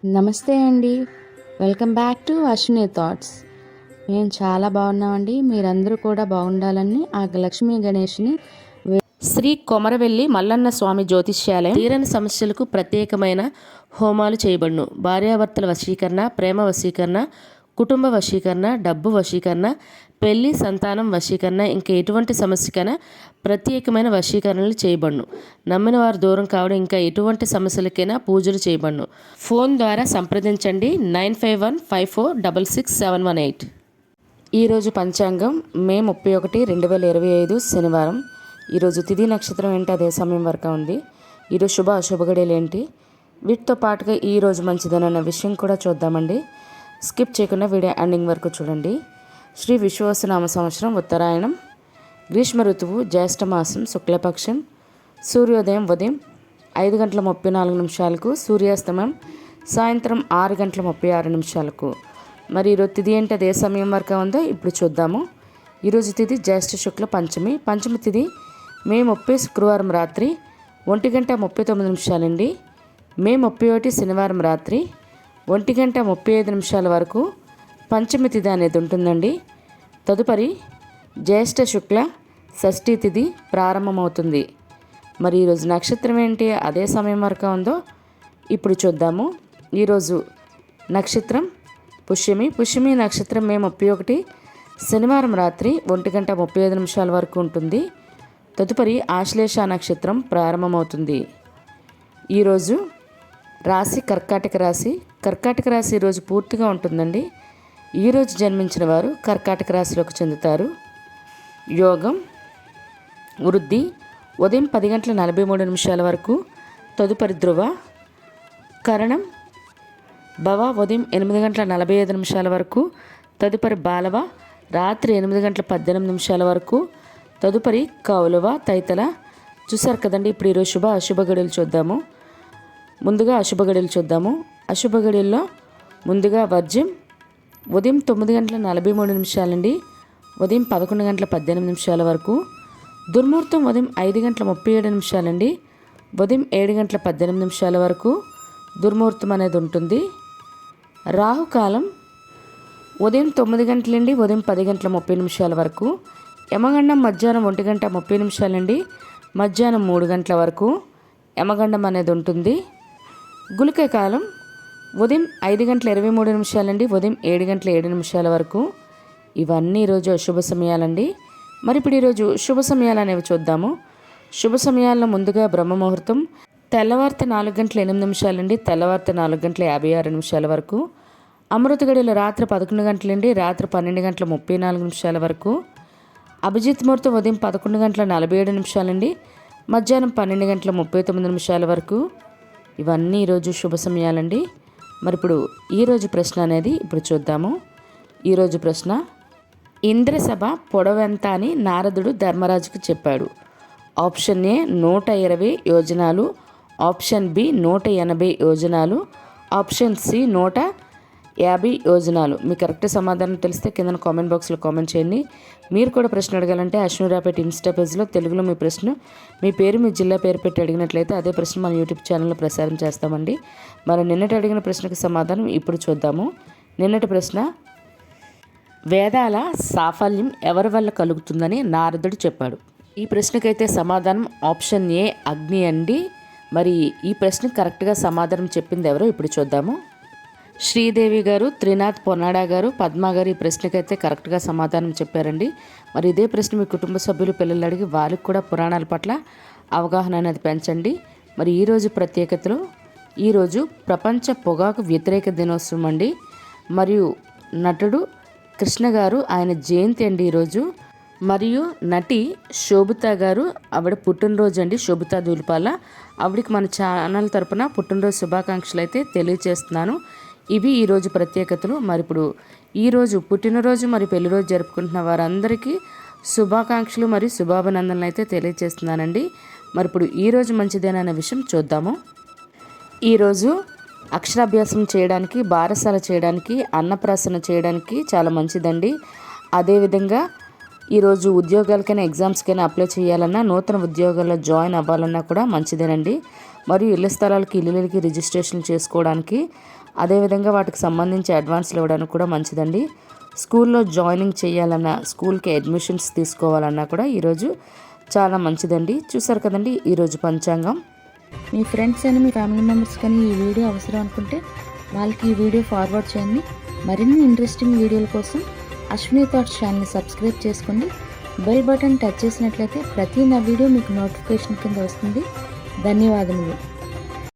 నమస్తే అండి. Welcome back to Ashwini thoughts. మేము చాలా బాగున్నామండి. మీరందరూ కూడా బాగుండాలని ఆ లక్ష్మీ గణేష్ని శ్రీ కొమరవెల్లి మల్లన్న స్వామి జ్యోతిష్యాలయం తీరని సమస్యలకు ప్రత్యేకమైన హోమాలు చేయబడును. భార్యాభర్తల వశీకరణ, ప్రేమ వశీకరణ, కుటుంబ వశీకరణ, డబ్బు వశీకరణ, పెళ్లి, సంతానం వశీకరణ, ఇంకా ఎటువంటి సమస్యకైనా ప్రత్యేకమైన వశీకరణలు చేయబడును. నమ్మిన వారు దూరం కావడం, ఇంకా ఎటువంటి సమస్యలకైనా పూజలు చేయబడును. ఫోన్ ద్వారా సంప్రదించండి 9515466718. ఈరోజు పంచాంగం మే 31, 2025 శనివారం. ఈరోజు తిథి నక్షత్రం ఏంటి, అదే సమయం వరకు ఉంది. ఈరోజు శుభ అశుభ గడియలు ఏంటి, వీటితో పాటుగా ఈరోజు మంచిదనన్న విషయం కూడా చూద్దామండి. స్కిప్ చేయకుండా వీడియో ఎండింగ్ వరకు చూడండి. శ్రీ విశ్వావసునామ సంవత్సరం ఉత్తరాయణం, గ్రీష్మ ఋతువు, జ్యేష్ఠమాసం, శుక్లపక్షం, సూర్యోదయం ఉదయం 5:34 సూర్యాస్తమయం సాయంత్రం 6:36. మరి ఈరోజు తిథి ఏంటి, అదే సమయం వరకు ఉందో ఇప్పుడు చూద్దాము. ఈరోజు తిథి జ్యేష్ఠ శుక్ల పంచమి. పంచమి తిథి మే 30 శుక్రవారం రాత్రి 1:39 మే 31 శనివారం రాత్రి 1:35 వరకు పంచమి తిథి అనేది ఉంటుందండి. తదుపరి జ్యేష్ఠ శుక్ల షష్ఠీ తిథి ప్రారంభమవుతుంది. మరి ఈరోజు నక్షత్రం ఏంటి, అదే సమయం వరకు ఉందో ఇప్పుడు చూద్దాము. ఈరోజు నక్షత్రం పుష్యమి. పుష్యమి నక్షత్రం మే 31 శనివారం రాత్రి 1:35 వరకు ఉంటుంది. తదుపరి ఆశ్లేష నక్షత్రం ప్రారంభమవుతుంది. ఈరోజు రాశి కర్కాటక రాశి. కర్కాటక రాశి ఈరోజు పూర్తిగా ఉంటుందండి. ఈరోజు జన్మించిన వారు కర్కాటక రాశిలోకి చెందుతారు. యోగం వృద్ధి ఉదయం 10:43 వరకు. తదుపరి ధ్రువ. కరణం భవ ఉదయం 8:45 వరకు. తదుపరి బాలవ రాత్రి 8:18 వరకు. తదుపరి కౌలవ తైతల. చూసారు కదండి. ఇప్పుడు ఈరోజు శుభ అశుభ గడియలు చూద్దాము. ముందుగా అశుభ గడియలు చూద్దాము. అశుభ గడియల్లో ముందుగా వర్జ్యం ఉదయం 9:43 ఉదయం 11:18 వరకు. దుర్ముహూర్తం ఉదయం 5:37 ఉదయం 7:18 వరకు దుర్ముహూర్తం అనేది ఉంటుంది. రాహుకాలం ఉదయం 9 గంటల ఉదయం 10:30 వరకు. యమగండం మధ్యాహ్నం 1:30 మధ్యాహ్నం 3 గంటల వరకు యమగండం అనేది ఉంటుంది. గుళిక కాలం ఉదయం 5:23 ఉదయం 7:07 వరకు. ఇవన్నీ ఈరోజు అశుభ సమయాలండి. మరి ఇప్పుడు ఈరోజు శుభ సమయాలు అనేవి చూద్దాము. శుభ సమయాల్లో ముందుగా బ్రహ్మముహూర్తం తెల్లవారితే 4:08 తెల్లవారితే 4:56 వరకు. అమృత గడియలు రాత్రి 11 గంటల రాత్రి 12:34 వరకు. అభిజిత్ ముహూర్తం ఉదయం 11:47 మధ్యాహ్నం 12:39 వరకు. ఇవన్నీ ఈరోజు శుభ సమయాలండి. మరి ఇప్పుడు ఈరోజు ప్రశ్న అనేది ఇప్పుడు చూద్దాము. ఈరోజు ప్రశ్న, ఇంద్రసభ పొడవెంత అని నారదుడు ధర్మరాజుకు చెప్పాడు? ఆప్షన్ ఏ 120 యోజనాలు, ఆప్షన్ బి 180 యోజనాలు, ఆప్షన్ సి 150 యోజనాలు. మీ కరెక్ట్ సమాధానం తెలిస్తే కింద కామెంట్ బాక్స్లో కామెంట్ చేయండి. మీరు కూడా ప్రశ్న అడగాలంటే అశ్వినిరాపేట ఇన్స్టా పేజ్లో తెలుగులో మీ ప్రశ్న, మీ పేరు, మీ జిల్లా పేరు పెట్టి అడిగినట్లయితే అదే ప్రశ్న మన యూట్యూబ్ ఛానల్లో ప్రసారం చేస్తామండి. మరి నిన్నటి అడిగిన ప్రశ్నకు సమాధానం ఇప్పుడు చూద్దాము. నిన్నటి ప్రశ్న, వేదాల సాఫల్యం ఎవరి వల్ల కలుగుతుందని నారదుడు చెప్పాడు? ఈ ప్రశ్నకైతే సమాధానం ఆప్షన్ ఏ అగ్ని అండి. మరి ఈ ప్రశ్న కరెక్ట్గా సమాధానం చెప్పింది ఎవరో ఇప్పుడు చూద్దాము. శ్రీదేవి గారు, త్రినాథ్ పొన్నాడా గారు, పద్మ గారు ఈ ప్రశ్నకైతే కరెక్ట్గా సమాధానం చెప్పారండి. మరి ఇదే ప్రశ్న మీ కుటుంబ సభ్యులు, పిల్లలు అడిగి వారికి కూడా పురాణాల పట్ల అవగాహన అనేది పెంచండి. మరి ఈరోజు ప్రత్యేకతలు, ఈరోజు ప్రపంచ పొగాకు వ్యతిరేక దినోత్సవం అండి. మరియు నటుడు కృష్ణ గారు, ఆయన జయంతి అండి ఈరోజు. మరియు నటి శోభిత గారు, ఆవిడ పుట్టినరోజు అండి. శోభిత దూలిపాల. ఆవిడకి మన ఛానల్ తరపున పుట్టినరోజు శుభాకాంక్షలు అయితే తెలియజేస్తున్నాను. ఇవి ఈరోజు ప్రత్యేకతలు. మరి ఇప్పుడు ఈరోజు పుట్టినరోజు మరి పెళ్లిరోజు జరుపుకుంటున్న వారందరికీ శుభాకాంక్షలు మరియు శుభాభినందనలు అయితే తెలియజేస్తున్నానండి. మరి ఇప్పుడు ఈరోజు మంచిదేనన్న విషయం చూద్దాము. ఈరోజు అక్షరాభ్యాసం చేయడానికి, బారసాల చేయడానికి, అన్నప్రాసన చేయడానికి చాలా మంచిదండి. అదేవిధంగా ఈరోజు ఉద్యోగాలకైనా, ఎగ్జామ్స్కైనా అప్లై చేయాలన్నా, నూతన ఉద్యోగాల్లో జాయిన్ అవ్వాలన్నా కూడా మంచిదేనండి. మరియు ఇళ్ల స్థలాలకి, ఇల్లులకి రిజిస్ట్రేషన్ చేసుకోవడానికి, అదేవిధంగా వాటికి సంబంధించి అడ్వాన్స్లు ఇవ్వడానికి కూడా మంచిదండి. స్కూల్లో జాయినింగ్ చేయాలన్నా, స్కూల్కి అడ్మిషన్స్ తీసుకోవాలన్నా కూడా ఈరోజు చాలా మంచిదండి. చూసారు కదండి ఈరోజు పంచాంగం. మీ ఫ్రెండ్స్ అని, మీ ఫ్యామిలీ మెంబర్స్ కానీ ఈ వీడియో అవసరం అనుకుంటే వాళ్ళకి ఈ వీడియో ఫార్వర్డ్ చేయండి. మరిన్ని ఇంట్రెస్టింగ్ వీడియోల కోసం అశ్విని థాట్స్ ఛానల్ని సబ్స్క్రైబ్ చేసుకోండి. బెల్ బటన్ టచ్ చేసినట్లయితే ప్రతి నా వీడియో మీకు నోటిఫికేషన్ కింద వస్తుంది. ధన్యవాదములు.